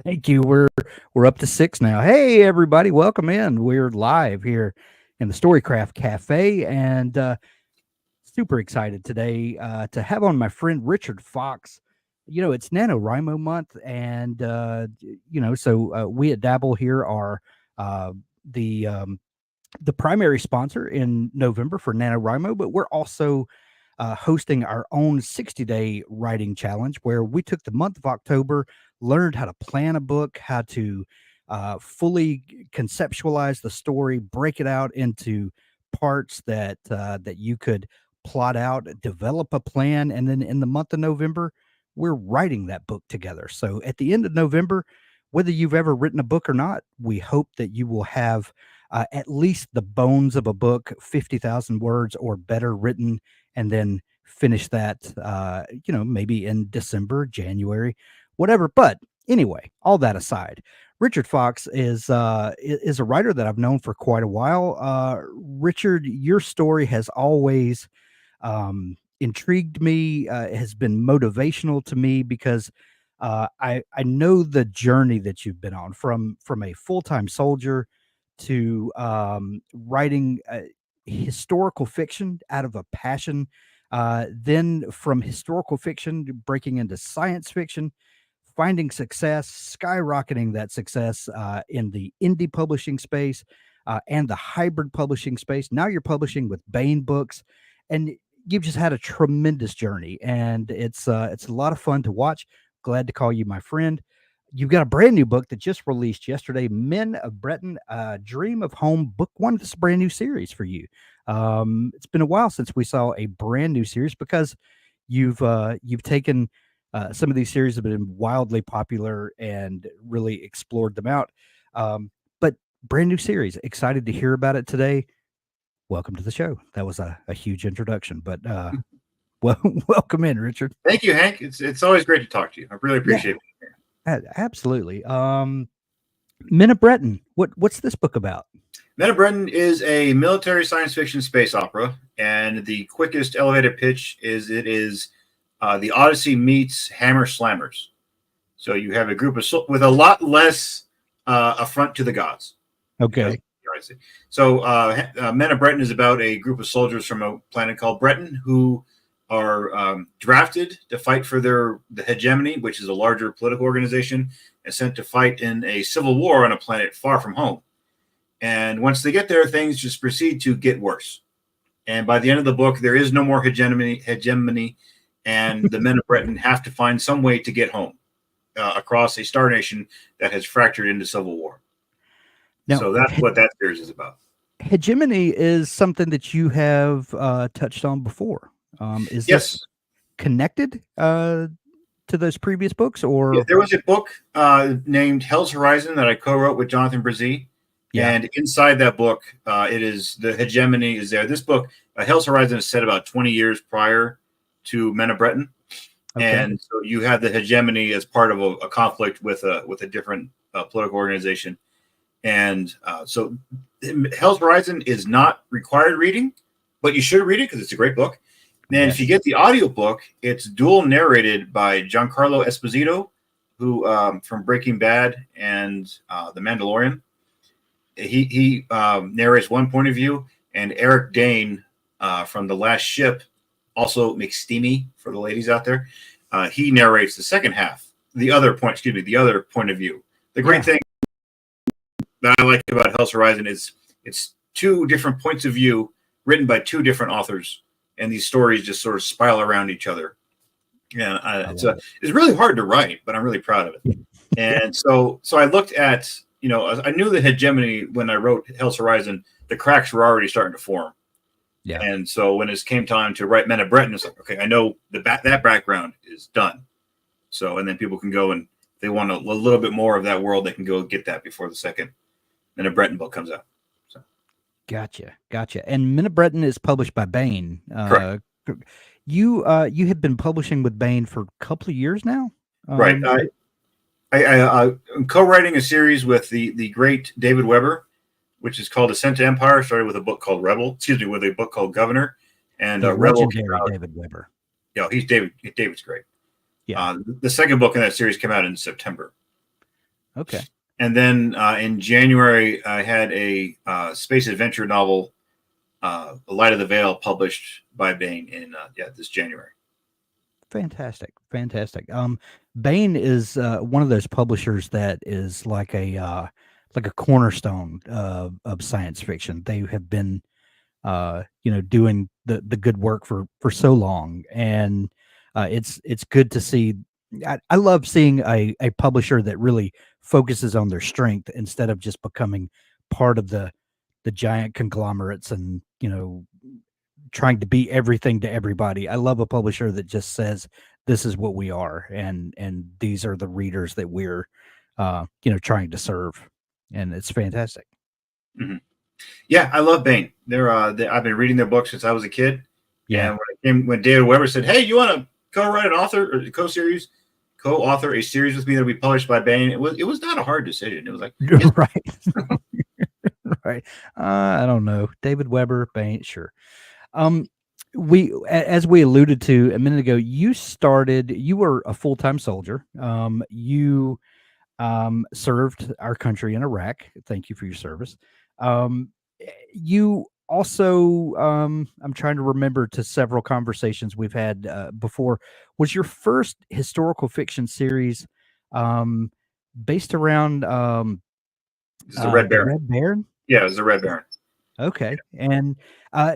Thank you. We're up to 6 now. Hey everybody, welcome in. We're live here in the Storycraft Cafe, and super excited today to have on my friend Richard Fox. It's NaNoWriMo month, and so we at Dabble here are uh, the um, the primary sponsor in November for NaNoWriMo, but we're also hosting our own 60-day writing challenge where we took the month of October, learned how to plan a book, how to fully conceptualize the story, break it out into parts that you could plot out, develop a plan, and then in the month of November, we're writing that book together. So at the end of November, whether you've ever written a book or not, we hope that you will have at least the bones of a book, 50,000 words or better written, and then finish that, maybe in December, January, whatever. But anyway, all that aside, Richard Fox is a writer that I've known for quite a while. Richard, your story has always intrigued me, has been motivational to me because I know the journey that you've been on from a full-time soldier to writing historical fiction out of a passion, then from historical fiction breaking into science fiction, finding success, skyrocketing that success in the indie publishing space and the hybrid publishing space. Now you're publishing with Bain Books, and you've just had a tremendous journey, and it's a lot of fun to watch. Glad to call you my friend. You've got a brand new book that just released yesterday, Men of Breton, Dream of Home, Book One. This is a brand new series for you. It's been a while since we saw a brand new series because you've taken some of these series have been wildly popular and really explored them out. But brand new series, excited to hear about it today. Welcome to the show. That was a huge introduction, but well, welcome in, Richard. Thank you, Hank. It's always great to talk to you. I really appreciate it. Absolutely. Men of Breton. What's this book about? Men of Breton is a military science fiction space opera, and the quickest elevator pitch is it is the Odyssey meets Hammer Slammers. So you have a group of with a lot less affront to the gods. Okay. So Men of Breton is about a group of soldiers from a planet called Breton who are drafted to fight for the hegemony, which is a larger political organization, and sent to fight in a civil war on a planet far from home. And once they get there, things just proceed to get worse. And by the end of the book, there is no more hegemony, and the Men of Breton have to find some way to get home across a star nation that has fractured into civil war. Now, so that's what that series is about. Hegemony is something that you have touched on before. Is this connected to those previous books, or there was a book named Hell's Horizon that I co-wrote with Jonathan Brzee, and inside that book, it is the hegemony is there. This book, Hell's Horizon, is set about 20 years prior to Men of Breton, and so you have the hegemony as part of a conflict with a different political organization, and so Hell's Horizon is not required reading, but you should read it because it's a great book. And if you get the audiobook, it's dual narrated by Giancarlo Esposito, who from Breaking Bad and The Mandalorian. He narrates one point of view, and Eric Dane from The Last Ship, also McSteamy for the ladies out there, he narrates the second half, the other point of view. The great thing that I like about Hell's Horizon is it's two different points of view written by two different authors. And these stories just sort of spiral around each other. And it's really hard to write, but I'm really proud of it. And so I looked at, I knew the hegemony when I wrote Hell's Horizon, the cracks were already starting to form. Yeah. And so when it came time to write Men of Breton, it's like, okay, I know that background is done. So, and then people can go, and if they want a little bit more of that world, they can go get that before the second Men of Breton book comes out. Gotcha. And Men of Breton is published by Bain. Correct. You have been publishing with Bain for a couple of years now, right? I'm co-writing a series with the great David Weber, which is called Ascent to Empire. Started with a book called with a book called Governor, and Rebel. David Weber. Yeah, he's David. David's great. Yeah. The second book in that series came out in September. Okay. And then in January, I had a space adventure novel, Light of the Veil, published by Baen in this January. Fantastic. Fantastic. Bain is one of those publishers that is like a cornerstone of science fiction. They have been doing the good work for so long, and it's good to see. I love seeing a publisher that really focuses on their strength instead of just becoming part of the giant conglomerates and trying to be everything to everybody. I love a publisher that just says this is what we are, and these are the readers that we're trying to serve, and it's fantastic. Mm-hmm. Yeah, I love Baen. I've been reading their books since I was a kid. Yeah, And when David Weber said, "Hey, you want to co-write an author or co-author a series with me that will be published by Baen?" It was not a hard decision. It was like, yes. right. Right. I don't know. David Weber, Bain, sure. Um, as we alluded to a minute ago, you were a full-time soldier. You served our country in Iraq. Thank you for your service. You also, I'm trying to remember to several conversations we've had before, was your first historical fiction series um, based around It's the Red the Baron. Red Baron? Yeah, it was the Red Baron. Okay, and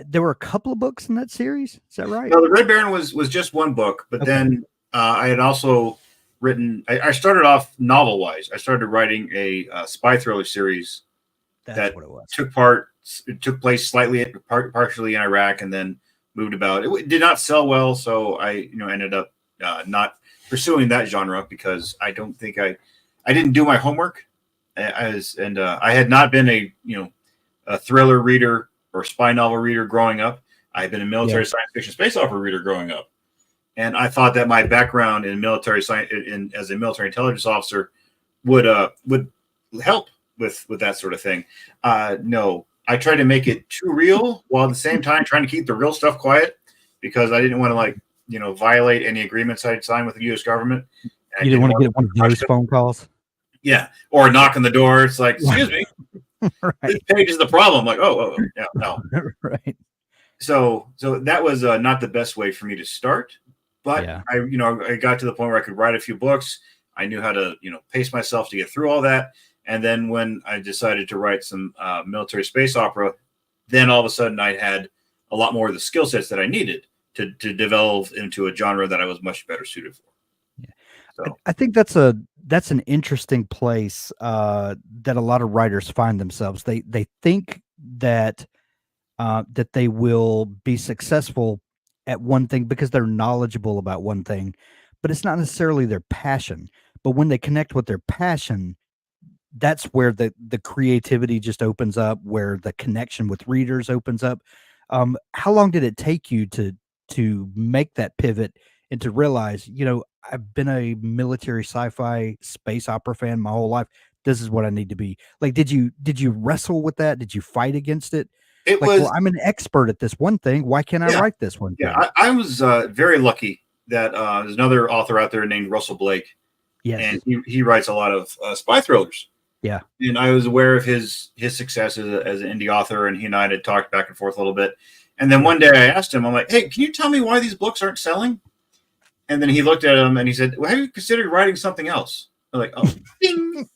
there were a couple of books in that series. Is that right? No, the Red Baron was just one book, but then I had also written. I started off novel wise. I started writing a spy thriller series That's what it was. It took place partially in Iraq, and then moved about. It did not sell well, so I ended up not pursuing that genre because I don't think I didn't do my homework. I had not been a thriller reader or spy novel reader growing up. I had been a military science fiction space opera reader growing up, and I thought that my background in military science, as a military intelligence officer, would help with that sort of thing. No, I tried to make it too real while at the same time trying to keep the real stuff quiet because I didn't want to violate any agreements I'd signed with the U.S. government. You didn't want to get one of those phone calls? Yeah, or a knock on the door. It's like, excuse me, right. This page is the problem. Like, yeah, no. Right. So that was not the best way for me to start, but I got to the point where I could write a few books. I knew how to pace myself to get through all that. And then when I decided to write some military space opera, then all of a sudden I had a lot more of the skill sets that I needed to develop into a genre that I was much better suited for. Yeah. So I think that's an interesting place that a lot of writers find themselves. They think that that they will be successful at one thing because they're knowledgeable about one thing, but it's not necessarily their passion. But when they connect with their passion, that's where the creativity just opens up, where the connection with readers opens up. How long did it take you to make that pivot and to realize, I've been a military sci-fi space opera fan my whole life. This is what I need to be. Like, did you wrestle with that? Did you fight against it? Well, I'm an expert at this one thing. Why can't I write this one thing? Yeah, I was very lucky that there's another author out there named Russell Blake. Yes. And he writes a lot of spy thrillers. Yeah. And I was aware of his success as an indie author, and he and I had talked back and forth a little bit. And then one day I asked him, I'm like, hey, can you tell me why these books aren't selling? And then he looked at them and he said, well, have you considered writing something else? I'm like, oh, ding.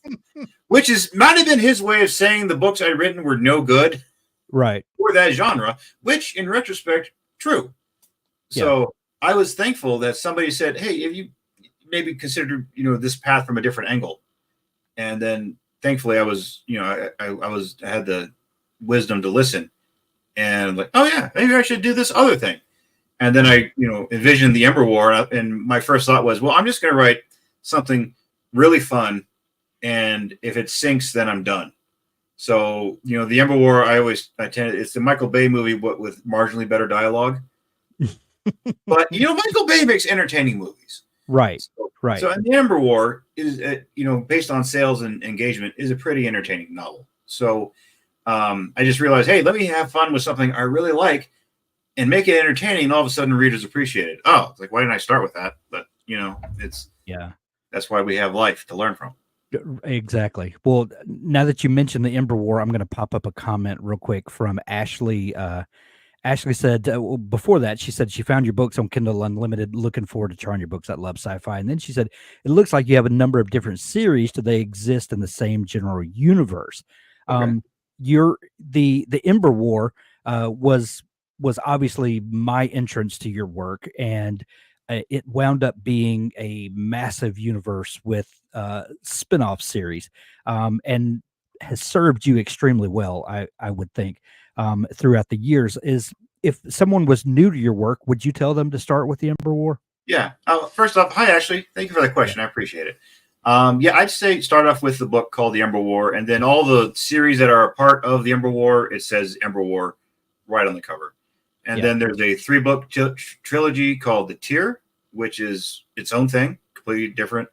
Which might have been his way of saying the books I'd written were no good. Right. For that genre, which in retrospect, true. So I was thankful that somebody said, hey, have you maybe considered, this path from a different angle? And then thankfully I was, I had the wisdom to listen and like, oh yeah, maybe I should do this other thing. And then I, envisioned the Ember War. And my first thought was, well, I'm just going to write something really fun. And if it sinks, then I'm done. So, the Ember War, it's the Michael Bay movie, but with marginally better dialogue. But, Michael Bay makes entertaining movies. Right. Right. So, and the Ember War is, based on sales and engagement, is a pretty entertaining novel. So, I just realized, hey, let me have fun with something I really like and make it entertaining. And all of a sudden, readers appreciate it. Oh, it's like, why didn't I start with that? But, that's why we have life to learn from. Exactly. Well, now that you mentioned the Ember War, I'm going to pop up a comment real quick from Ashley. Ashley said, well, before that, she said she found your books on Kindle Unlimited. Looking forward to trying your books. I love sci-fi. And then she said, it looks like you have a number of different series. Do they exist in the same general universe? Okay. The Ember War was obviously my entrance to your work, and it wound up being a massive universe with spin-off series, and has served you extremely well, I would think, throughout the years. Is if someone was new to your work, would you tell them to start with the Ember War? Yeah. First off, hi Ashley. Thank you for that question. I appreciate it. Yeah, I'd say start off with the book called The Ember War, and then all the series that are a part of the Ember War, it says Ember War right on the cover. And then there's a 3-book trilogy called The Tier, which is its own thing, completely different.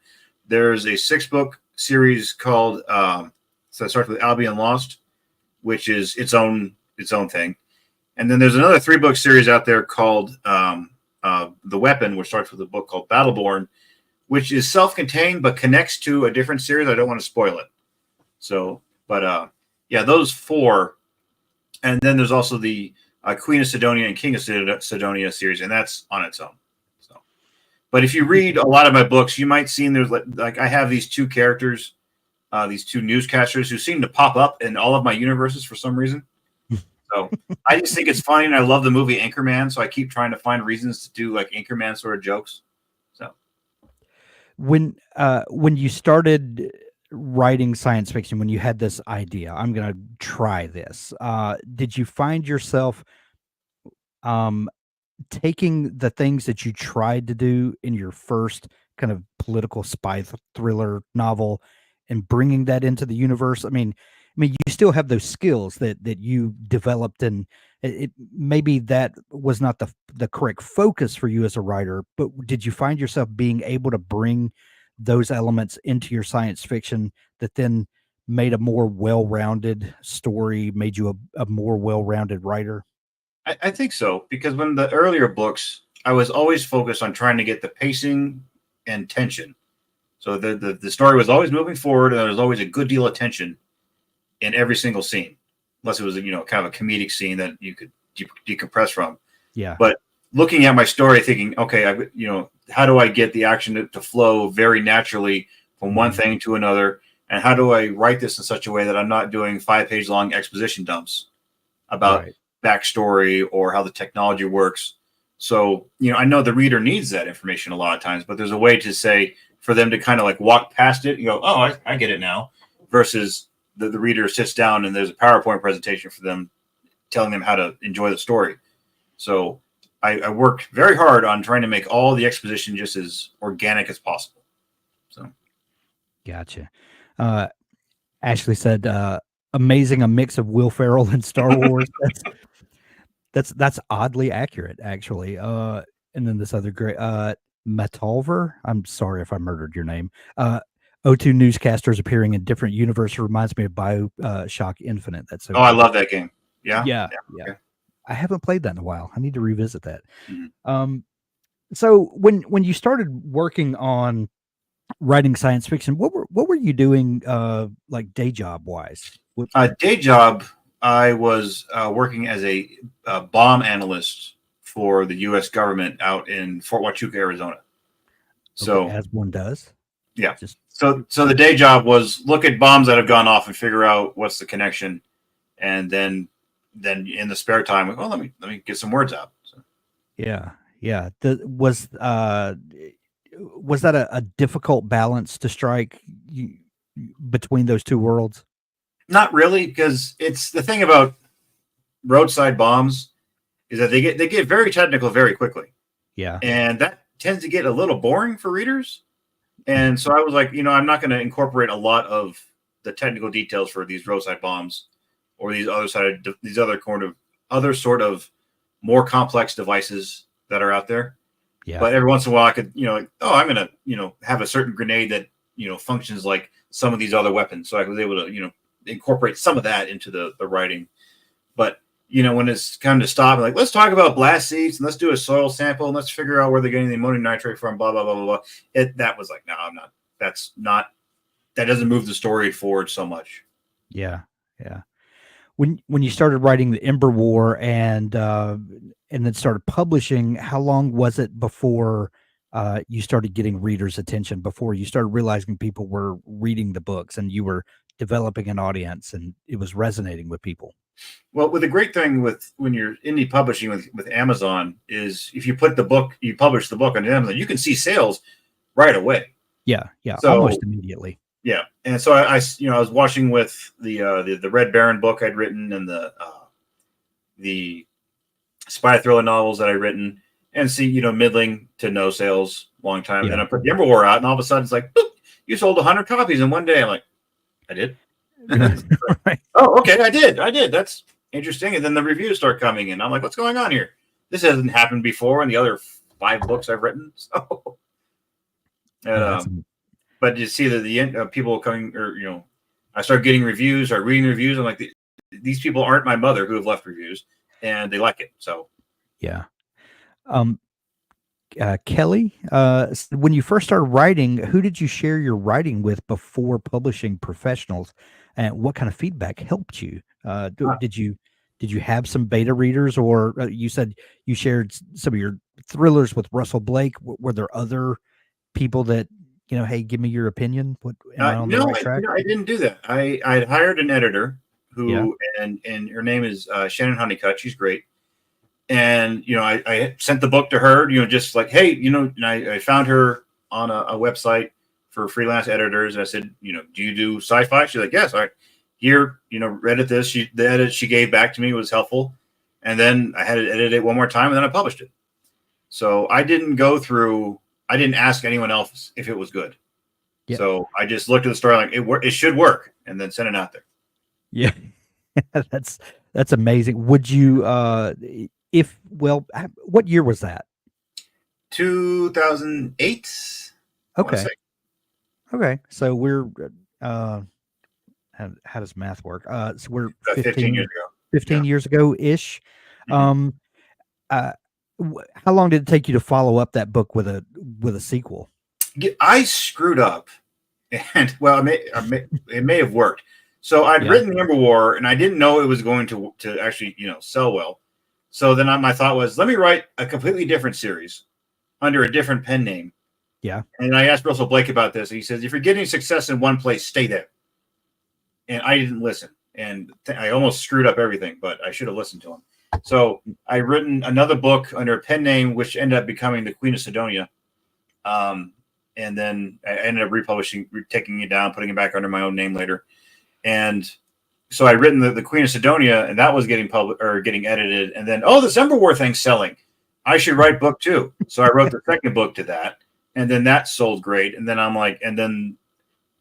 There's a 6-book series called so it starts with Albion Lost, which is its own thing. And then there's another 3-book series out there called The Weapon, which starts with a book called Battleborn, which is self-contained but connects to a different series. I don't want to spoil it. So, but yeah, those 4. And then there's also the Queen of Sidonia and King of Sidonia series, and that's on its own. So, but if you read a lot of my books, you might see there's like I have these 2 characters, these 2 newscasters who seem to pop up in all of my universes for some reason. So I just think it's funny, and I love the movie Anchorman, so I keep trying to find reasons to do like Anchorman sort of jokes. So When you started writing science fiction, when you had this idea, I'm going to try this, did you find yourself taking the things that you tried to do in your first kind of political spy thriller novel and bringing that into the universe? I mean, you still have those skills that you developed, and maybe that was not the correct focus for you as a writer, but did you find yourself being able to bring those elements into your science fiction that then made a more well-rounded story, made you a more well-rounded writer? I think so, because when the earlier books, I was always focused on trying to get the pacing and tension. So the story was always moving forward, and there was always a good deal of tension in every single scene, unless it was kind of a comedic scene that you could decompress from. Yeah. But looking at my story, thinking, okay, how do I get the action to flow very naturally from one thing to another, and how do I write this in such a way that I'm not doing 5-page long exposition dumps about backstory or how the technology works. So I know the reader needs that information a lot of times, but there's a way to say for them to kind of like walk past it and go, oh, I get it now, versus the reader sits down and there's a PowerPoint presentation for them telling them how to enjoy the story. So I worked very hard on trying to make all the exposition just as organic as possible. So Gotcha. Ashley said, amazing, a mix of Will Ferrell and Star Wars. That's oddly accurate, actually. And then this other great Matalver. I'm sorry if I murdered your name. O2 newscasters appearing in different universe reminds me of BioShock Infinite. That's so I love that game. Yeah. Okay. I haven't played that in a while. I need to revisit that. Mm-hmm. So when you started working on writing science fiction, what were you doing like day job wise? Day job, I was working as a bomb analyst for the U.S. government out in Fort Huachuca, Arizona. So as one does. Yeah. So the day job was look at bombs that have gone off and figure out what's the connection, and then in the spare time, let me get some words out. So. Yeah. Was that a difficult balance to strike between those two worlds? Not really, because it's the thing about roadside bombs is that they get very technical very quickly. Yeah. And that tends to get a little boring for readers. And so I was like, I'm not going to incorporate a lot of the technical details for these roadside bombs or these other sort of more complex devices that are out there. Yeah. But every once in a while I could, I'm going to, have a certain grenade that, functions like some of these other weapons. So I was able to, incorporate some of that into the writing. But, when it's come to stop, like, let's talk about blast seats and let's do a soil sample and let's figure out where they're getting the ammonium nitrate from, blah, blah, blah, blah, blah. That was like, no, I'm not. That's not that doesn't move the story forward so much. Yeah, yeah. When you started writing the Ember War and then started publishing, how long was it before you started getting readers' attention? Before you started realizing people were reading the books and you were developing an audience and it was resonating with people? Well, with the great thing with when you're indie publishing with Amazon is if you publish the book on Amazon, you can see sales right away. Yeah, yeah, So almost immediately. yeah, and so I was watching with the Red Baron book I'd written and the spy thriller novels that I'd written, and see middling to no sales, long time. Yeah. And then I put the Ember War out, and all of a sudden it's like, boop, you sold 100 copies in one day. I'm like, I did. Right. Oh, okay, I did. That's interesting. And then the reviews start coming in. I'm like, what's going on here? This hasn't happened before in the other 5 books I've written. So, but you see that the end people coming, or I start getting reviews or reading reviews. I'm like, these people aren't my mother who have left reviews, and they like it. So Yeah. Kelly, when you first started writing, who did you share your writing with before publishing professionals, and what kind of feedback helped you? Did you have some beta readers, or you said you shared some of your thrillers with Russell Blake? Were there other people that hey, give me your opinion? What am I on the right track? I didn't do that. I hired an editor who Yeah. and her name is Shannon Honeycutt. She's great. And I sent the book to her, just like, hey, and I found her on a website for freelance editors. And I said, do you do sci-fi? She's like, yes. All right, here, edit this. The edit she gave back to me was helpful, and then I had to edit it one more time, and then I published it. So I didn't ask anyone else if it was good. Yeah. So I just looked at the story like it should work, and then sent it out there. Yeah, that's amazing. Would you what year was that? 2008. Okay. Okay. So we're how does math work? So we're 15 years ago. 15 years ago ish. Mm-hmm. How long did it take you to follow up that book with a sequel? I screwed up, and well, it may have worked. So I'd written the Ember War, and I didn't know it was going to actually sell well. So then my thought was, let me write a completely different series under a different pen name. Yeah. And I asked Russell Blake about this. And he says, if you're getting success in one place, stay there. And I didn't listen. And I almost screwed up everything, but I should have listened to him. So I written another book under a pen name, which ended up becoming The Queen of Sidonia. And then I ended up republishing, taking it down, putting it back under my own name later. And so I'd written the Queen of Sidonia, and that was getting getting edited. And then, this Ember War thing's selling. I should write book 2. So I wrote the second book to that, and then that sold great. And then I'm like, and then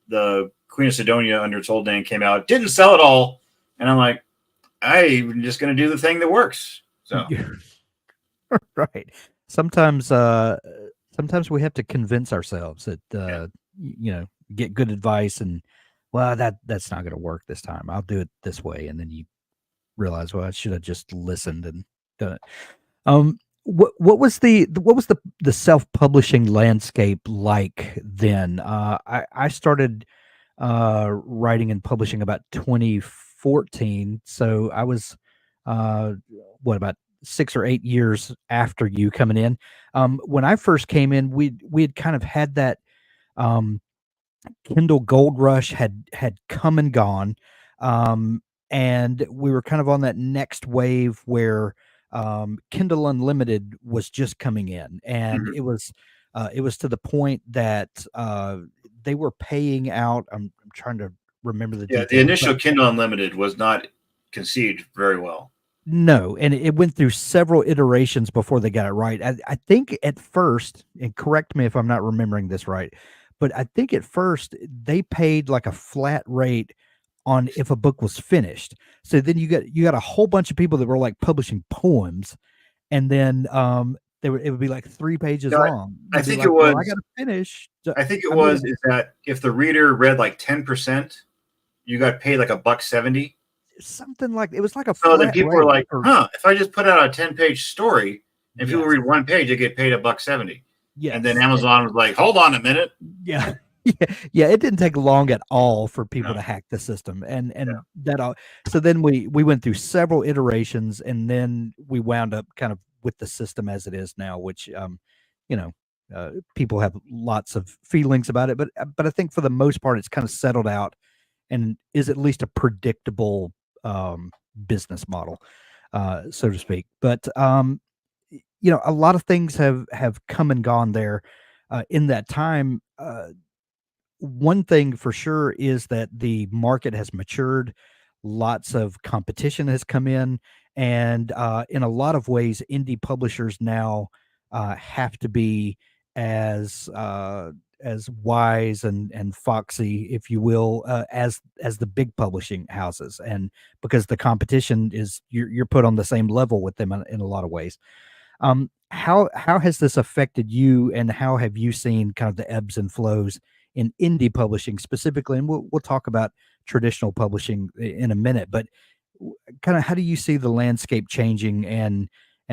the Queen of Sidonia under its old name came out, didn't sell at all. And I'm like, I'm just going to do the thing that works. So, right. Sometimes we have to convince ourselves that get good advice and. Well, that's not going to work this time. I'll do it this way, and then you realize, well, I should have just listened and done it. What was the self-publishing landscape like then? I started writing and publishing about 2014, so I was about 6 or 8 years after you coming in. When I first came in, we had kind of had that. Kindle Gold Rush had come and gone, and we were kind of on that next wave where Kindle Unlimited was just coming in, and it was to the point that they were paying out. I'm trying to remember the details. The initial Kindle Unlimited was not conceived very well. No, and it went through several iterations before they got it right. I think at first, and correct me if I'm not remembering this right, but I think at first they paid like a flat rate on if a book was finished. So then you got a whole bunch of people that were like publishing poems, and then it would be like 3 pages long. I think it was. I got to finish. I think it was is that if the reader read like 10%, you got paid like $1.70. Something like it was like a. So then people were like, if I just put out a 10-page story and people read one page, they get paid $1.70. Yeah. And then Amazon was like, hold on a minute. Yeah. Yeah, it didn't take long at all for people No. to hack the system, Yeah. and that all. So then we went through several iterations, and then we wound up kind of with the system as it is now, which you know, people have lots of feelings about it, but I think for the most part, it's kind of settled out and is at least a predictable business model, so to speak. But a lot of things have come and gone there in that time. One thing for sure is that the market has matured. Lots of competition has come in, and in a lot of ways, indie publishers now have to be as as wise and foxy, if you will, as the big publishing houses, and because the competition is you're put on the same level with them in a lot of ways. How has this affected you, and how have you seen kind of the ebbs and flows in indie publishing specifically? And we'll talk about traditional publishing in a minute, but kind of how do you see the landscape changing and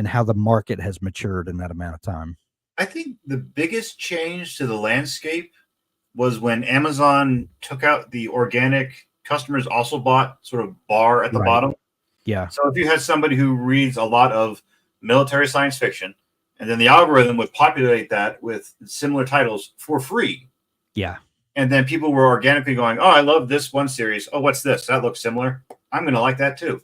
how the market has matured in that amount of time? I think the biggest change to the landscape was when Amazon took out the organic customers also bought sort of bar at the Right. bottom. Yeah. So if you had somebody who reads a lot of military science fiction, and then the algorithm would populate that with similar titles for free, Yeah. and then people were organically going, "Oh, I love this one series. Oh, what's this? That looks similar. I'm going to like that too."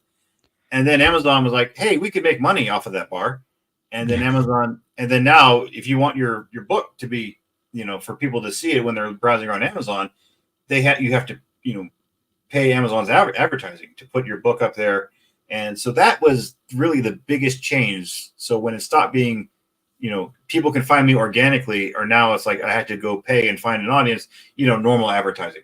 And then Amazon was like, "Hey, we could make money off of that bar." And then Yeah. Amazon, and then now, if you want your book to be, for people to see it when they're browsing around Amazon, you have to, pay Amazon's advertising to put your book up there. And so that was really the biggest change. So when it stopped being, people can find me organically, or now it's like I had to go pay and find an audience, normal advertising.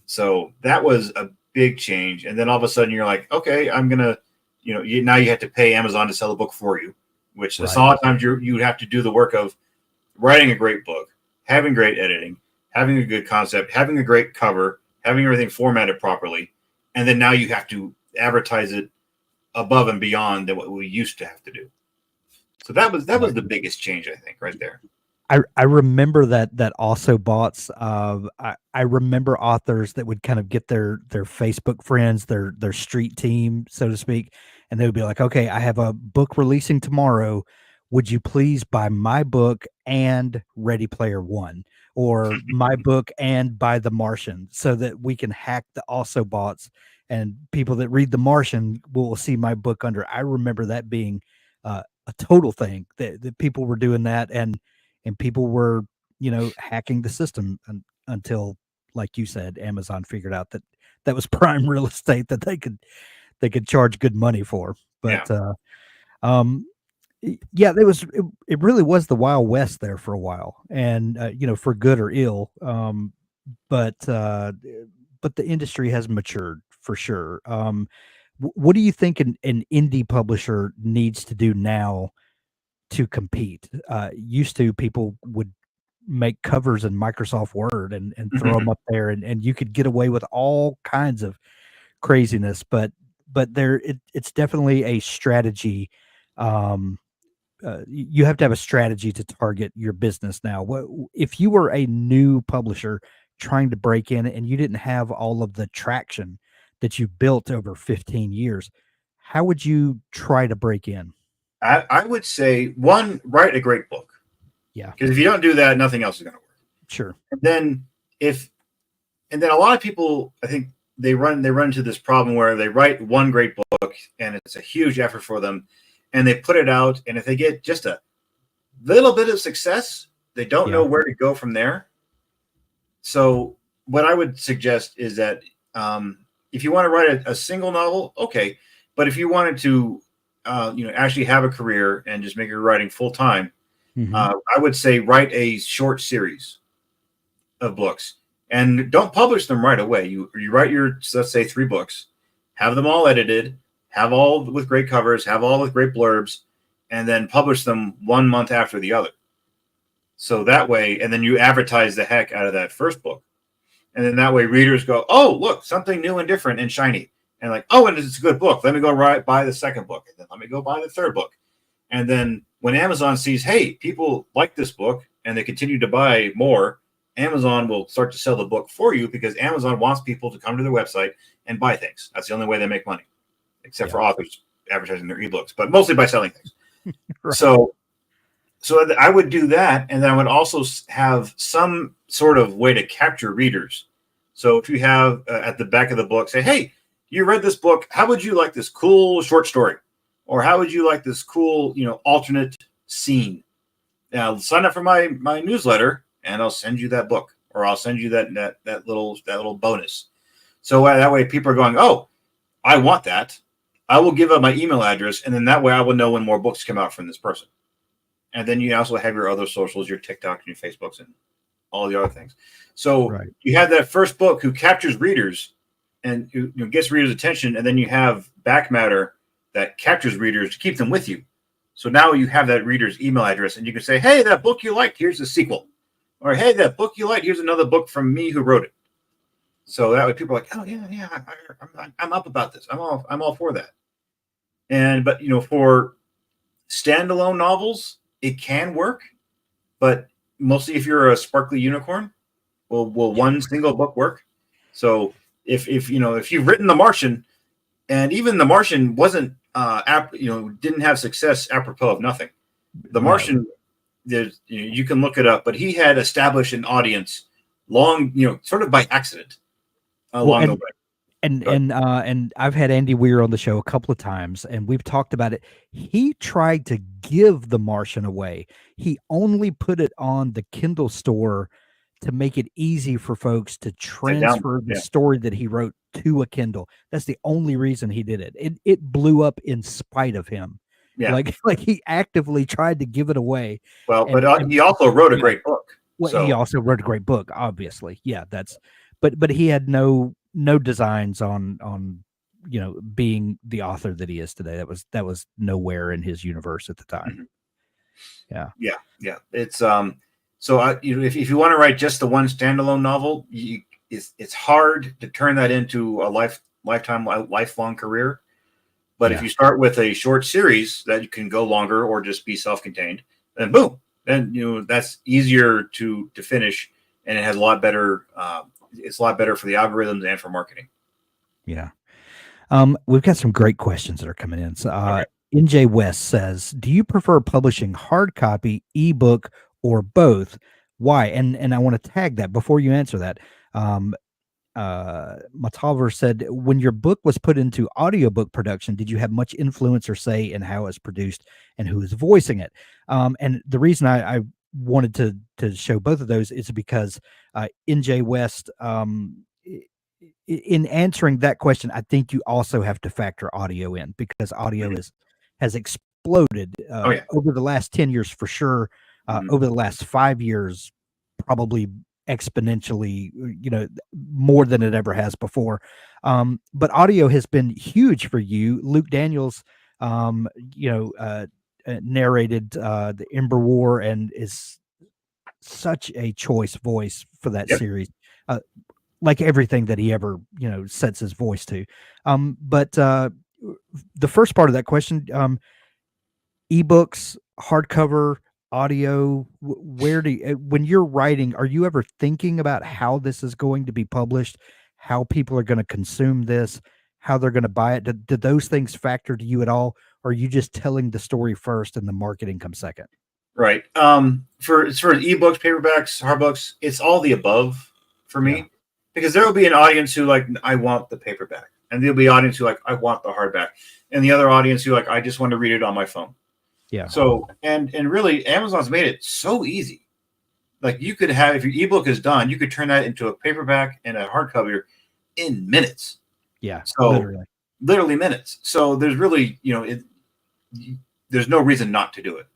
So that was a big change. And then all of a sudden you're like, okay, I'm going to, now you have to pay Amazon to sell the book for you, which a Right. lot of times you would have to do the work of writing a great book, having great editing, having a good concept, having a great cover, having everything formatted properly, and then now you have to advertise it above and beyond than what we used to have to do. So that was Right. the biggest change, I think, right there. I remember that also bots. I remember authors that would kind of get their Facebook friends, their street team, so to speak, and they would be like, "Okay, I have a book releasing tomorrow. Would you please buy my book and Ready Player One, or my book and buy The Martian, so that we can hack the also bots, and people that read The Martian will see my book under." I remember that being a total thing that people were doing that, and people were hacking the system until, like you said, Amazon figured out that that was prime real estate that they could charge good money for. Yeah. But um yeah, it really was the wild west there for a while, and for good or ill. But the industry has matured for sure. What do you think an indie publisher needs to do now to compete? Used to, people would make covers in Microsoft Word and throw them up there, and you could get away with all kinds of craziness, but it's definitely a strategy. Um, you have to have a strategy to target your business now. What if you were a new publisher trying to break in and you didn't have all of the traction that you've built over 15 years? How would you try to break in? I would say, one, write a great book, Yeah, because if you don't do that, nothing else is going to work. sure. And then if and then a lot of people, I think, they run into this problem where they write one great book and it's a huge effort for them, and they put it out, and if they get just a little bit of success, they don't Yeah. know where to go from there. So what I would suggest is that, if you want to write a single novel, okay, but if you wanted to, actually have a career and just make your writing full time, Hmm. I would say write a short series of books, and don't publish them right away. You write your, let's say, 3 books, have them all edited, have all with great covers, have all with great blurbs, and then publish them 1 month after the other. So that way, and then you advertise the heck out of that first book. And then that way readers go, "Oh, look, something new and different and shiny." And like, "Oh, and it's a good book. Let me go buy the second book. And then let me go buy the third book." And then when Amazon sees, hey, people like this book and they continue to buy more, Amazon will start to sell the book for you because Amazon wants people to come to their website and buy things. That's the only way they make money, except for authors advertising their ebooks, but mostly by selling things. Right. So I would do that, and then I would also have some sort of way to capture readers. So if you have at the back of the book, say, hey, you read this book, how would you like this cool short story? Or how would you like this cool, alternate scene? Now sign up for my newsletter, and I'll send you that book, or I'll send you that little bonus. So that way people are going, oh, I want that. I will give up my email address, and then that way I will know when more books come out from this person. And then you also have your other socials, your TikTok and your Facebooks and all the other things. So you have that first book who captures readers and who gets readers' attention, and then you have back matter that captures readers to keep them with you. So now you have that reader's email address, and you can say, hey, that book you liked, here's the sequel. Or, hey, that book you liked, here's another book from me who wrote it. So that way people are like, oh, yeah, I'm up about this. I'm all for that. But for standalone novels, it can work, but mostly if you're a sparkly unicorn, will one single book work? So if you've written The Martian, and even The Martian wasn't didn't have success apropos of nothing. The Martian, you can look it up, but he had established an audience long, sort of by accident along the way. And I've had Andy Weir on the show a couple of times, and we've talked about it. He tried to give The Martian away. He only put it on the Kindle store to make it easy for folks to transfer the story that he wrote to a Kindle. That's the only reason he did it. It blew up in spite of him. Yeah. Like he actively tried to give it away. Well, but he also wrote a great book. Well, he also wrote a great book, obviously. Yeah, but he had no designs on being the author that he is today. That was nowhere in his universe at the time. Mm-hmm. Yeah. It's so if you want to write just the one standalone novel, it's hard to turn that into a lifelong career. But if you start with a short series that you can go longer or just be self-contained, then boom, then that's easier to finish, and it has a lot better. It's a lot better for the algorithms and for marketing. Yeah. We've got some great questions that are coming in. So, NJ West says, do you prefer publishing hard copy, ebook, or both? Why? And I want to tag that before you answer that. Matalver said, when your book was put into audiobook production, did you have much influence or say in how it's produced and who is voicing it? And the reason I wanted to show both of those is because NJ West, in answering that question, I think you also have to factor audio in, because audio has exploded over the last 10 years for sure. Over the last 5 years, probably exponentially, more than it ever has before. But audio has been huge for you. Luke Daniels, narrated the Ember War and is such a choice voice for that series. Like everything that he ever, sets his voice to. But the first part of that question, ebooks, hardcover, audio, when you're writing, are you ever thinking about how this is going to be published, how people are going to consume this, how they're going to buy it? Did those things factor to you at all? Or are you just telling the story first and the marketing comes second? Right. For ebooks, paperbacks, hardbooks, it's all the above for me, because there will be an audience who I want the paperback, and there'll be an audience who I want the hardback, and the other audience who I just want to read it on my phone. Yeah. So and really, Amazon's made it so easy. You could have, if your ebook is done, you could turn that into a paperback and a hardcover in minutes. Yeah. So literally minutes. So there's really, there's no reason not to do it.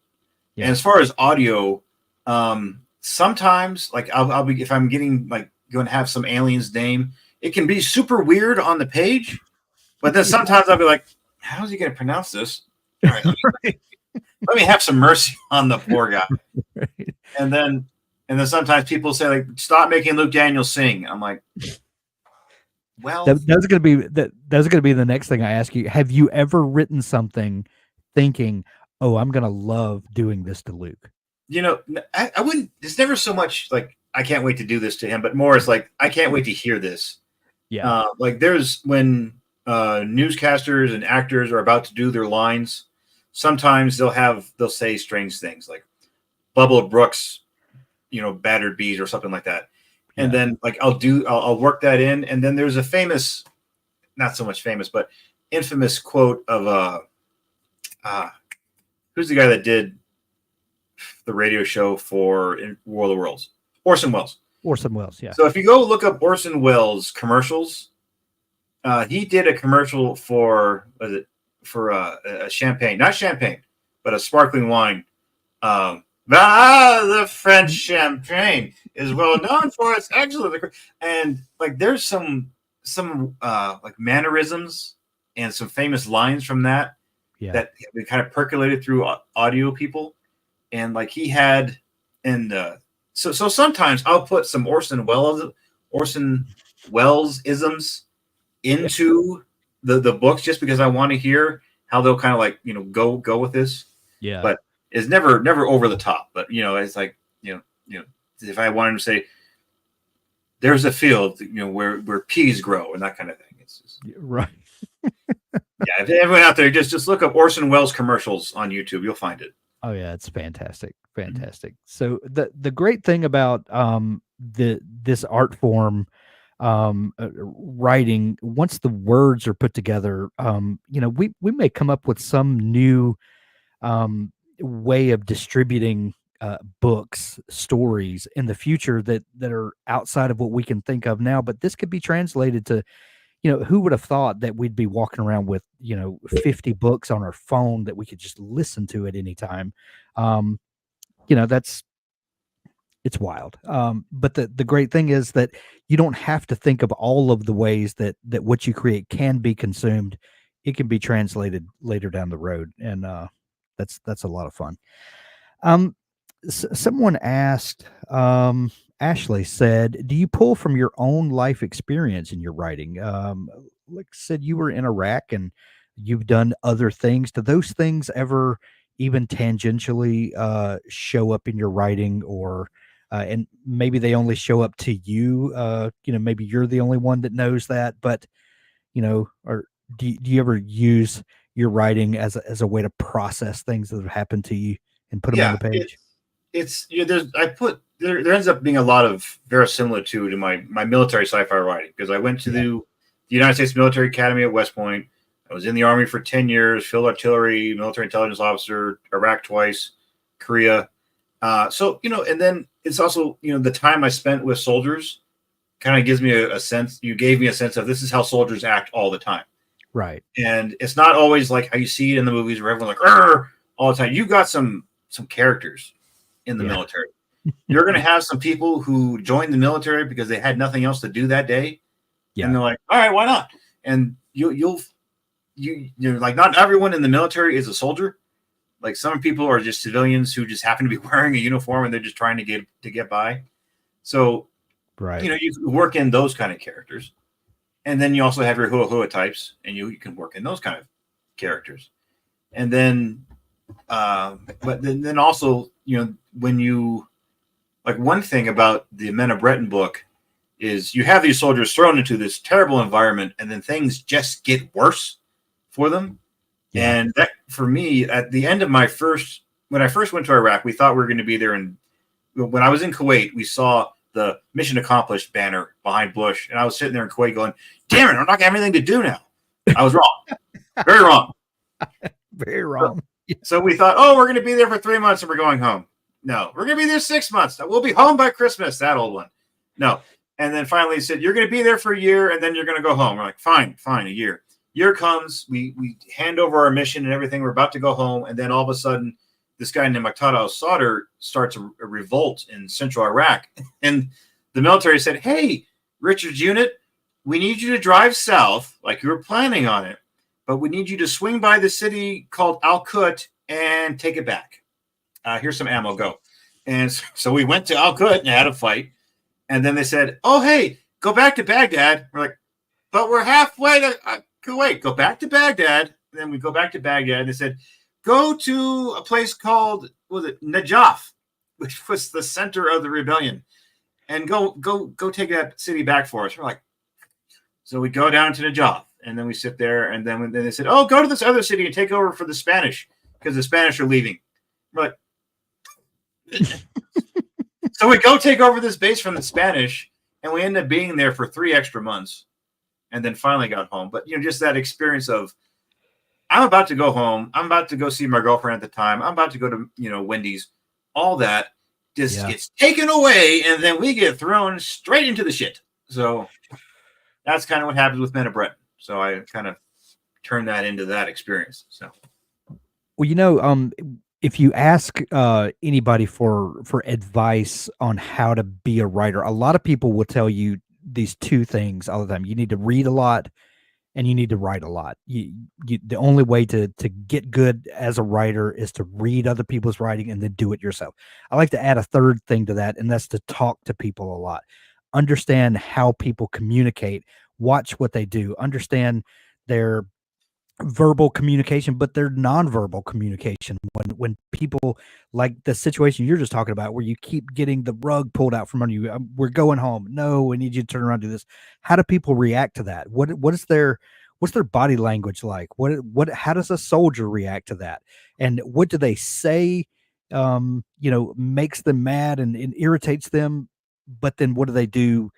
Yeah. And as far as audio, sometimes I'll be, if I'm getting going to have some alien's name, it can be super weird on the page, but then sometimes I'll be like, how's he going to pronounce this? All right, let me have some mercy on the poor guy. Right. And then sometimes people say stop making Luke Daniels sing. I'm like, well, that's going to be the next thing I ask you. Have you ever written something thinking, oh, I'm going to love doing this to Luke? I wouldn't. It's never so much I can't wait to do this to him, but more it's like I can't wait to hear this. Yeah. Like there's when newscasters and actors are about to do their lines, sometimes they'll say strange things like Bubba Brooks, battered bees or something like that. And Yeah. then like I'll work that in. And then there's a famous, not so much famous, but infamous quote of who's the guy that did the radio show for War of the Worlds? Orson Welles. Orson Welles, yeah. So if you go look up Orson Welles commercials, he did a commercial for a champagne, not champagne, but a sparkling wine. The French champagne is well known for its excellent, and like there's some like mannerisms and some famous lines from that that we kind of percolated through audio people, and like he had, and so sometimes I'll put some Orson Welles isms into the books just because I want to hear how they'll kind of like go with this. Yeah, but it's never over the top. But it's like if I wanted to say there's a field where peas grow and that kind of thing. It's just, right. Yeah, if everyone out there just look up Orson Welles commercials on YouTube, you'll find it. Oh yeah, it's fantastic. So the great thing about this art form, writing, once the words are put together, we may come up with some new way of distributing books, stories in the future that are outside of what we can think of now. But this could be translated to, who would have thought that we'd be walking around with 50 books on our phone that we could just listen to at any time. It's wild. But the great thing is that you don't have to think of all of the ways that what you create can be consumed. It can be translated later down the road, and that's a lot of fun. Someone asked, Ashley said, do you pull from your own life experience in your writing? Like said, you were in Iraq and you've done other things. Do those things ever even tangentially show up in your writing, or and maybe they only show up to you? Maybe you're the only one that knows that, but or do you ever use your writing as a way to process things that have happened to you and put them on the page? There ends up being a lot of verisimilitude to my military sci-fi writing, because I went to the United States Military Academy at West Point. I was in the Army for 10 years, field artillery, military intelligence officer, Iraq twice, Korea. And then it's also, the time I spent with soldiers kind of gives me a sense, you gave me a sense of this is how soldiers act all the time. Right. And it's not always like how you see it in the movies where everyone's like, all the time. You got some characters in the military. You're going to have some people who joined the military because they had nothing else to do that day. Yeah. And they're like, all right, why not? And you're like, not everyone in the military is a soldier. Like some people are just civilians who just happen to be wearing a uniform and they're just trying to get by. So, right. You work in those kind of characters. And then you also have your hua types, and you can work in those kind of characters. And then, but then also, when you, like, one thing about the Men of Breton book is you have these soldiers thrown into this terrible environment, and then things just get worse for them. Yeah. And that, for me, at the end of when I first went to Iraq, we thought we were going to be there. And when I was in Kuwait, we saw the mission accomplished banner behind Bush. And I was sitting there in Kuwait going, damn it, I'm not going to have anything to do now. I was wrong. Very wrong. Very wrong. So we thought, we're going to be there for 3 months and we're going home. No, we're going to be there 6 months. We'll be home by Christmas, that old one. No. And then finally he said, you're going to be there for a year and then you're going to go home. We're like, fine, a year. Year comes, we hand over our mission and everything. We're about to go home. And then all of a sudden, this guy named Muqtada al-Sadr starts a revolt in central Iraq. And the military said, hey, Richard's unit, we need you to drive south like you were planning on it, but we need you to swing by the city called Al-Qut and take it back. Here's some ammo, go. And so we went to Al-Qut and had a fight. And then they said, oh, hey, go back to Baghdad. We're like, but we're halfway to Kuwait. Go back to Baghdad. And then we go back to Baghdad. And they said, go to a place called, Najaf, which was the center of the rebellion. and go take that city back for us. We're like, so we go down to the job, and then we sit there, and then they said, oh, go to this other city and take over for the Spanish because the Spanish are leaving. We're like, so we go take over this base from the Spanish, and we end up being there for 3 extra months, and then finally got home. But just that experience of, I'm about to go home. I'm about to go see my girlfriend at the time. I'm about to go to Wendy's. All that just gets taken away, and then we get thrown straight into the shit. So that's kind of what happens with Men of Breton. So I kind of turned that into that experience. So, well, if you ask anybody for advice on how to be a writer, a lot of people will tell you these two things all the time. You need to read a lot, and you need to write a lot. The only way to get good as a writer is to read other people's writing and then do it yourself. I like to add a third thing to that, and that's to talk to people a lot. Understand how people communicate. Watch what they do. Understand their verbal communication, but their nonverbal communication. When people, like the situation you're just talking about, where you keep getting the rug pulled out from under you, we're going home. No, we need you to turn around and do this. How do people react to that? What's their body language like? How does a soldier react to that? And what do they say? Makes them mad and irritates them. But then what do they do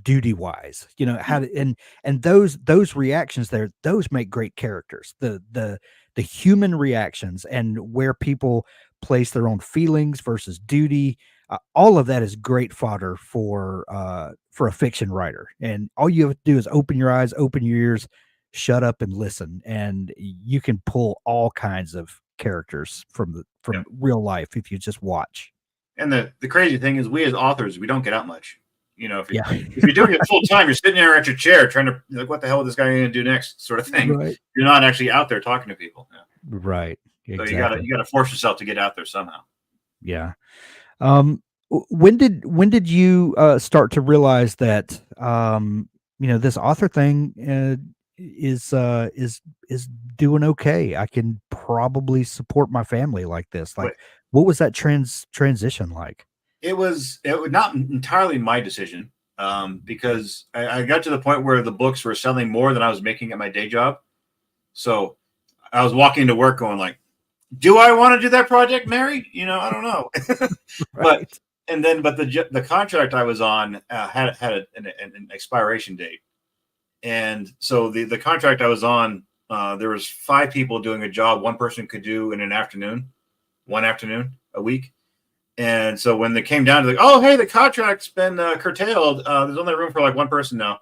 duty wise? How to, and those reactions there, those make great characters. The human reactions and where people place their own feelings versus duty, all of that is great fodder for a fiction writer. And all you have to do is open your eyes, open your ears, shut up and listen, and you can pull all kinds of characters from real life if you just watch. And the crazy thing is, we as authors, we don't get out much. If you're doing it full time, you're sitting there at your chair trying to, like, what the hell is this guy going to do next, sort of thing. Right. You're not actually out there talking to people. Yeah. Right. Exactly. So you gotta force yourself to get out there somehow. Yeah. When did you start to realize that this author thing is doing okay? I can probably support my family like this. Like, what was that transition like? It was not entirely my decision, because I got to the point where the books were selling more than I was making at my day job. So I was walking to work going like, do I want to do that project, Mary? I don't know. Right. But the contract I was on had an expiration date. And so the contract I was on, there was 5 people doing a job one person could do in one afternoon a week. And so when they came down to oh, hey, the contract's been curtailed. There's only room for like one person now.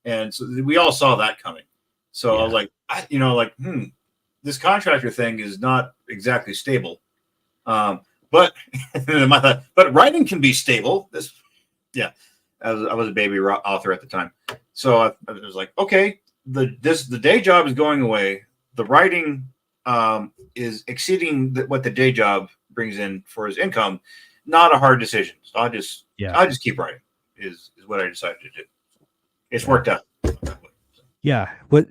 And so we all saw that coming. So I was like, this contractor thing is not exactly stable. But writing can be stable. I was a baby author at the time. So I was like, okay, the day job is going away. The writing is exceeding what the day job brings in for his income. Not a hard decision. So I'll just keep writing is what I decided to do. It's worked out. Yeah. But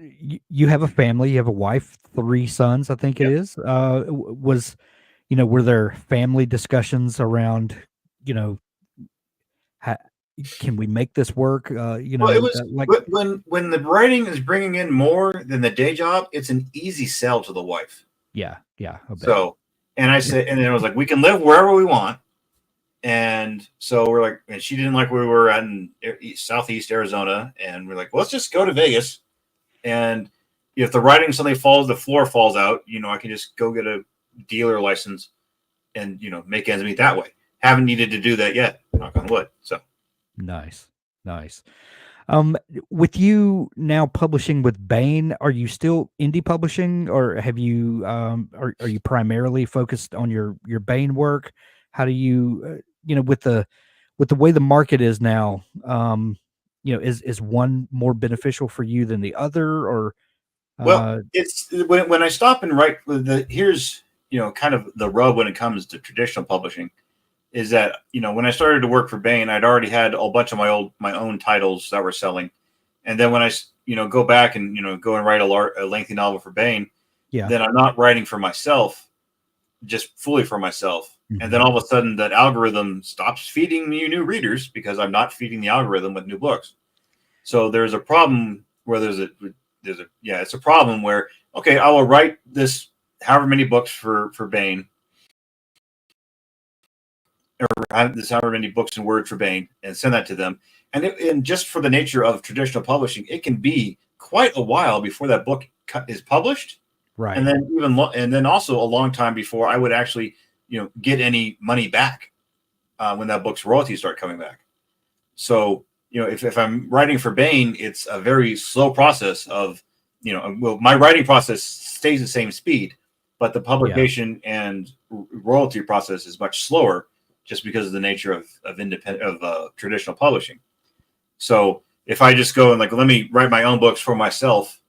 you have a family, you have a wife, 3 sons, I think it is. Were there family discussions around, can we make this work? Well, it was like when the writing is bringing in more than the day job, it's an easy sell to the wife. Yeah. So, and I said, and then I was like, we can live wherever we want. And so we're like, and she didn't like where we were at in Southeast Arizona. And we're like, well, let's just go to Vegas. And if the writing suddenly the floor falls out, I can just go get a dealer license and, make ends meet that way. Haven't needed to do that yet. Knock on wood. So. Nice. With you now publishing with Baen, are you still indie publishing, or have you are you primarily focused on your Baen work? How do you with the way the market is now, is one more beneficial for you than the other? Or well, it's when I stop and write here's kind of the rub when it comes to traditional publishing is that when I started to work for Baen, I'd already had a bunch of my own titles that were selling, and then when I go back and go and write a lengthy novel for Baen, then I'm not writing for myself, just fully for myself. And then Mhm. all of a sudden that algorithm stops feeding me new readers because I'm not feeding the algorithm with new books. So there's a problem where it's a problem where, okay, I will write this however many books for Bain, or this however many books in Word for Bain, and send that to them. And just for the nature of traditional publishing, it can be quite a while before that book is published, and Right. then and then also a long time before I would actually get any money back when that book's royalties start coming back. So if I'm writing for Bain, it's a very slow process of well, my writing process stays the same speed, but the Yeah. publication and royalty process is much slower just because of the nature of independent of traditional publishing. So if I just go and let me write my own books for myself,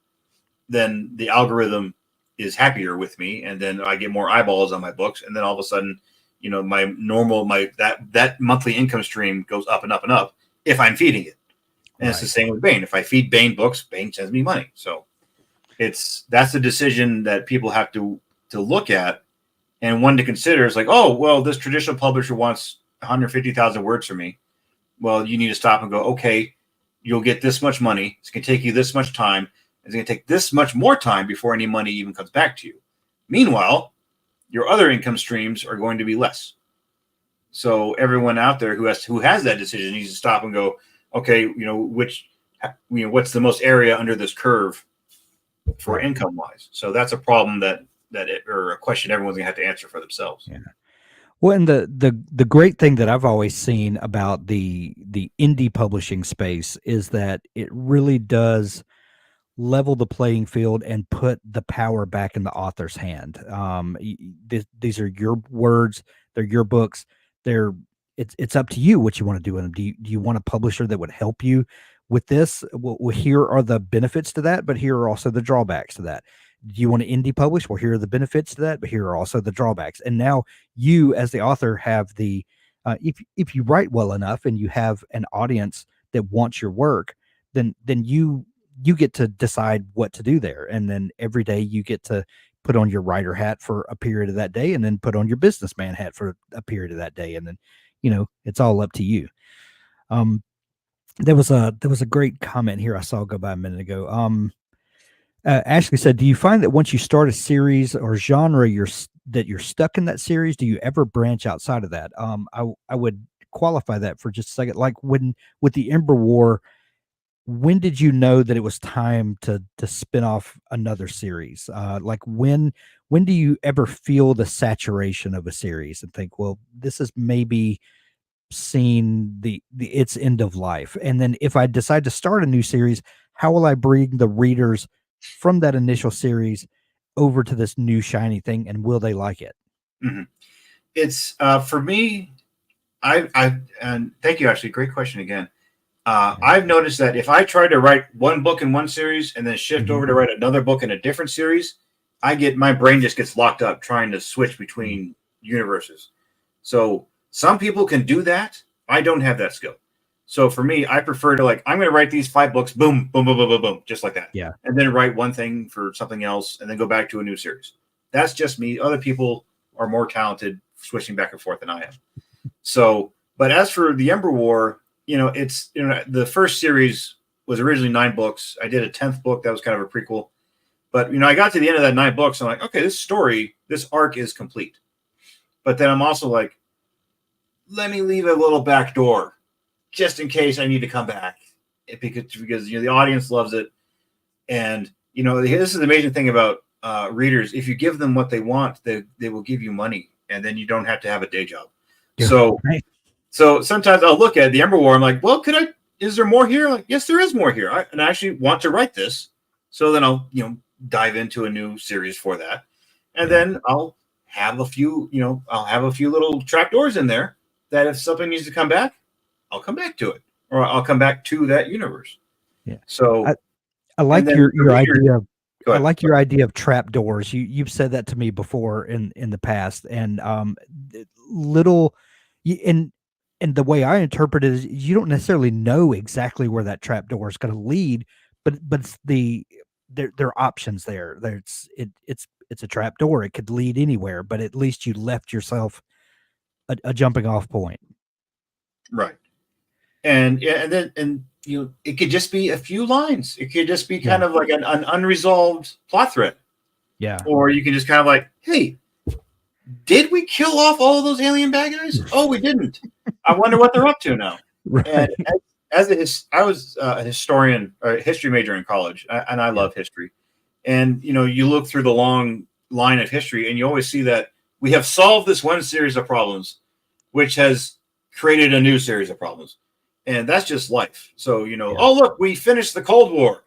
then the algorithm is happier with me, and then I get more eyeballs on my books, and then all of a sudden, my that monthly income stream goes up and up and up if I'm feeding it. And it's the Right. same with Bain. If I feed Bain books, Bain sends me money. So that's a decision that people have to look at, and one to consider is oh well, this traditional publisher wants 150,000 words from me. Well, you need to stop and go, okay, you'll get this much money. It's going to take you this much time. It's going to take this much more time before any money even comes back to you. Meanwhile, your other income streams are going to be less. So everyone out there who has that decision needs to stop and go, okay, what's the most area under this curve for Right. income wise? So that's a problem or a question everyone's going to have to answer for themselves. Yeah. Well, and the great thing that I've always seen about the indie publishing space is that it really does level the playing field and put the power back in the author's hand. These are your words, they're your books. They're it's up to you what you want to do with them. Do you want a publisher that would help you with this? Well, here are the benefits to that, but here are also the drawbacks to that. Do you want to indie publish? Well, here are the benefits to that, but here are also the drawbacks. And now you, as the author, have the if you write well enough and you have an audience that wants your work, then you get to decide what to do there. And then every day you get to put on your writer hat for a period of that day and then put on your businessman hat for a period of that day. And then, it's all up to you. Um, there was a great comment here I saw go by a minute ago. Ashley said, "Do you find that once you start a series or genre, that you're stuck in that series? Do you ever branch outside of that?" I would qualify that for just a second. Like when with the Ember War, when did you know that it was time to spin off another series? Like when do you ever feel the saturation of a series and think, well, this is maybe seen the its end of life? And then if I decide to start a new series, how will I bring the readers from that initial series over to this new shiny thing, and will they like it? Mm-hmm. It's for me. And thank you, actually, great question again. Yeah. I've noticed that if I try to write one book in one series and then shift Mhm. over to write another book in a different series, my brain just gets locked up trying to switch Mhm. between universes. So some people can do that. I don't have that skill. So for me, I prefer to I'm going to write these 5 books, boom, boom, boom, boom, boom, boom, just like that, Yeah. and then write one thing for something else, and then go back to a new series. That's just me. Other people are more talented switching back and forth than I am. So, but as for the Ember War, it's the first series was originally 9 books. I did a 10th book that was kind of a prequel, but I got to the end of that 9 books. I'm like, okay, this arc is complete. But then I'm also like, let me leave a little back door just in case I need to come back, because the audience loves it, and this is the amazing thing about readers. If you give them what they want, they will give you money, and then you don't have to have a day job. Yeah. So Right. So sometimes I'll look at the Ember War. I'm like, well, is there more here? Like, yes, there is more here. And I actually want to write this. So then I'll, dive into a new series for that. And Yeah. then I'll have a few little trapdoors in there that if something needs to come back, I'll come back to it, or I'll come back to that universe. Yeah. I, So, I and like then the your reader, idea of go I ahead. like your idea of trap doors. You've said that to me before in the past, and little, and the way I interpret it is you don't necessarily know exactly where that trap door is going to lead, but it's there are options there. It's a trap door. It could lead anywhere, but at least you left yourself a jumping off point. Right. And it could just be a few lines. It could just be kind of like an unresolved plot thread. Yeah. Or you can just kind of like, hey, did we kill off all of those alien bad guys? Oh, we didn't. I wonder what they're up to now. Right. And I was a historian or a history major in college, and I love history. And you look through the long line of history, and you always see that we have solved this one series of problems, which has created a new series of problems. And that's just life. So, oh, look, we finished the Cold War.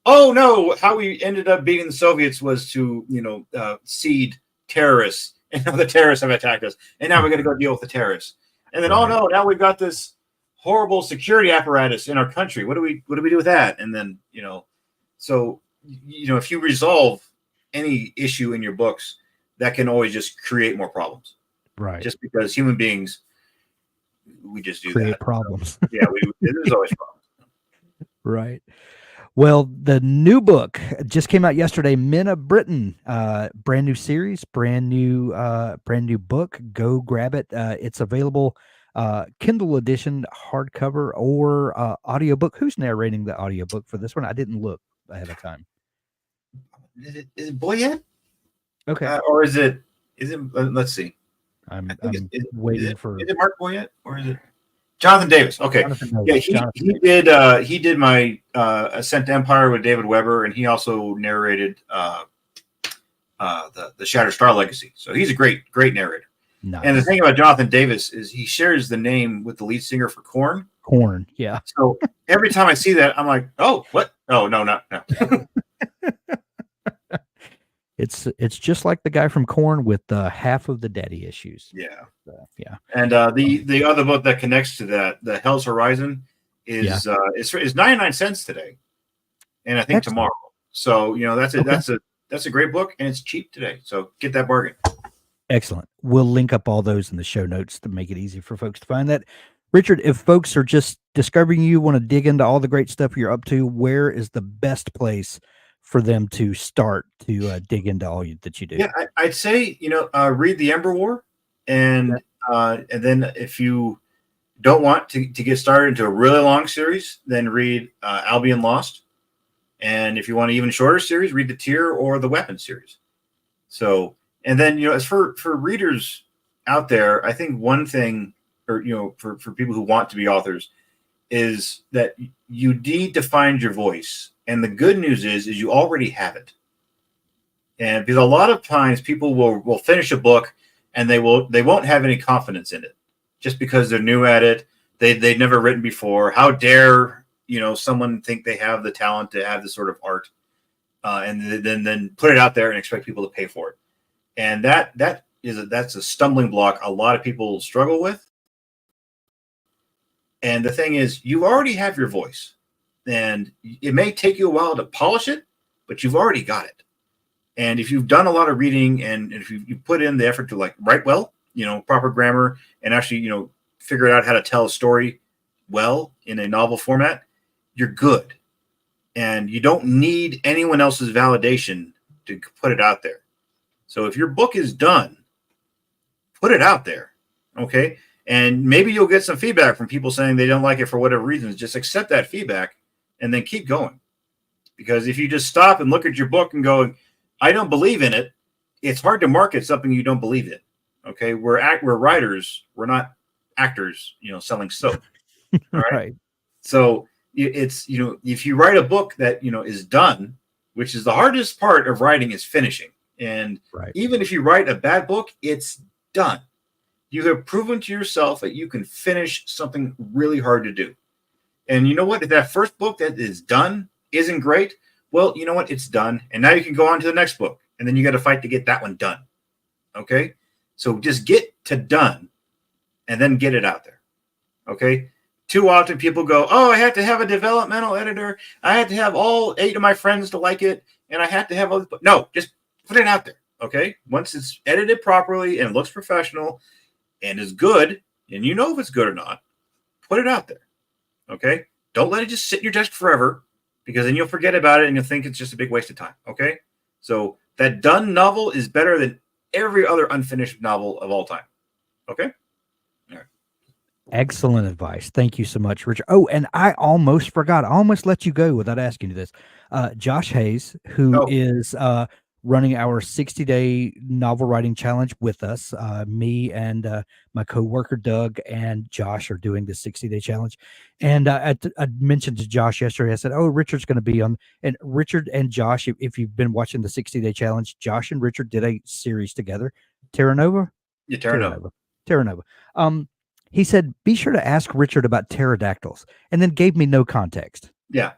Oh, no, how we ended up beating the Soviets was to, seed terrorists. And now the terrorists have attacked us. And now we're going to go deal with the terrorists. And then, oh, no, now we've got this horrible security apparatus in our country. What do we do with that? And then, so, if you resolve any issue in your books, that can always just create more problems. Right. Just because human beings, we just do create that. problems. So, yeah, there's always problems. Right. Well, the new book just came out yesterday, Men of Britain, brand new series, brand new book. Go grab it. It's available Kindle edition, hardcover, or audiobook. Who's narrating the audiobook for this one? I didn't look ahead of time. Is it Boyette? Okay. Or is it let's see. I'm waiting for. Is it Mark Boyette or is it Jonathan Davis? Okay. He did my Ascent to Empire with David Weber, and he also narrated the Shattered Star Legacy. So he's a great narrator. Nice. And the thing about Jonathan Davis is he shares the name with the lead singer for Korn. Korn, yeah. So every time I see that, I'm like, oh, what? Oh, no, not no. It's just like the guy from Korn with half of the daddy issues. Yeah. Yeah. And the other book that connects to that, the Hell's Horizon, is 99 cents today, and I think tomorrow. So that's a great book, and it's cheap today. So get that bargain. Excellent. We'll link up all those in the show notes to make it easy for folks to find that. Richard, if folks are just discovering you, want to dig into all the great stuff you're up to, where is the best place for them to start to dig into all that you do? Yeah, I'd say read the Ember War, and then if you don't want to get started into a really long series, then read Albion Lost, and if you want an even shorter series, read the Tier or the Weapon series. So, and then as for readers out there, I think one thing, or for people who want to be authors, is that you need to find your voice. And the good news is you already have it. And because a lot of times people will finish a book and they won't have any confidence in it just because they're new at it. They've never written before. How dare someone think they have the talent to have this sort of art, and then put it out there and expect people to pay for it. And that's a stumbling block a lot of people struggle with. And the thing is, you already have your voice. And it may take you a while to polish it, but you've already got it. And if you've done a lot of reading and if you put in the effort to write well, proper grammar, and actually, figure out how to tell a story well in a novel format, you're good. And you don't need anyone else's validation to put it out there. So if your book is done, put it out there. Okay. And maybe you'll get some feedback from people saying they don't like it for whatever reasons. Just accept that feedback and then keep going. Because if you just stop and look at your book and go, I don't believe in it, it's hard to market something you don't believe in. Okay. We're writers. We're not actors, selling soap. All right. Right. So it's, if you write a book that, is done, which is the hardest part of writing, is finishing. And even if you write a bad book, it's done. You have proven to yourself that you can finish something really hard to do. And you know what? If that first book that is done isn't great, well, you know what? It's done. And now you can go on to the next book. And then you got to fight to get that one done. Okay? So just get to done and then get it out there. Okay? Too often people go, oh, I have to have a developmental editor. I had to have all 8 of my friends to like it. And I had to have all this. No, just put it out there. Okay? Once it's edited properly and looks professional and is good, and if it's good or not, put it out there. Okay? Don't let it just sit in your desk forever, because then you'll forget about it and you'll think it's just a big waste of time. Okay? So that done novel is better than every other unfinished novel of all time. Okay? Excellent advice. Thank you so much, Richard. Oh, and I almost forgot. I almost let you go without asking you this. Josh Hayes, who Oh, is running our 60-day novel writing challenge with us. Me and my coworker Doug and Josh are doing the 60-day challenge. And I mentioned to Josh yesterday. I said, "Oh, Richard's going to be on." And Richard and Josh, if you've been watching the 60-day challenge, Josh and Richard did a series together. Terra Nova, you turn Terra up. Nova, Terra Nova. He said, "Be sure to ask Richard about pterodactyls," and then gave me no context. Yeah.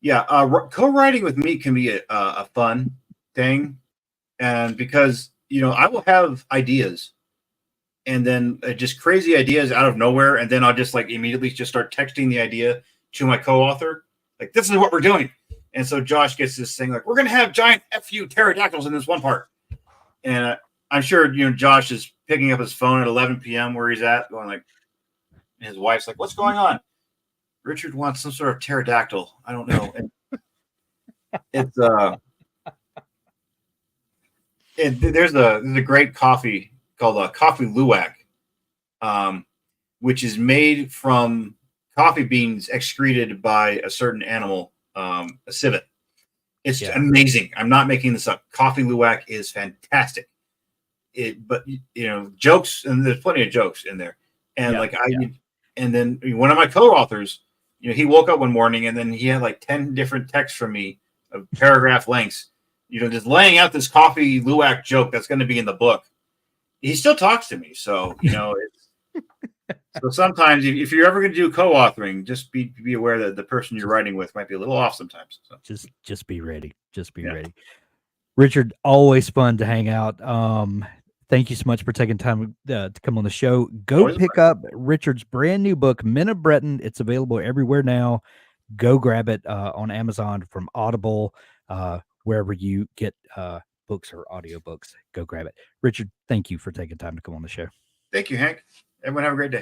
Yeah. Co-writing with me can be a fun thing. And because, I will have ideas and then just crazy ideas out of nowhere. And then I'll just like immediately just start texting the idea to my co-author. Like, this is what we're doing. And so Josh gets this thing like, we're going to have giant FU pterodactyls in this one part. And I'm sure, Josh is picking up his phone at 11 p.m. where he's at, going like, his wife's like, what's going on? Richard wants some sort of pterodactyl. I don't know. And it's there's a great coffee called coffee luwak, which is made from coffee beans excreted by a certain animal, a civet. It's amazing. I'm not making this up. Coffee luwak is fantastic. But jokes, and there's plenty of jokes in there. And and then one of my co-authors, he woke up one morning and then he had like 10 different texts from me of paragraph lengths, just laying out this coffee luwak joke that's going to be in the book. He still talks to me, so so sometimes if you're ever going to do co-authoring, just be aware that the person you're writing with might be a little off sometimes. So. Just be ready. Just be ready. Richard, always fun to hang out. Thank you so much for taking time to come on the show. Go Always pick up Richard's brand new book, Men of Breton. It's available everywhere now. Go grab it on Amazon, from Audible, wherever you get books or audiobooks. Go grab it. Richard, thank you for taking time to come on the show. Thank you, Hank. Everyone have a great day.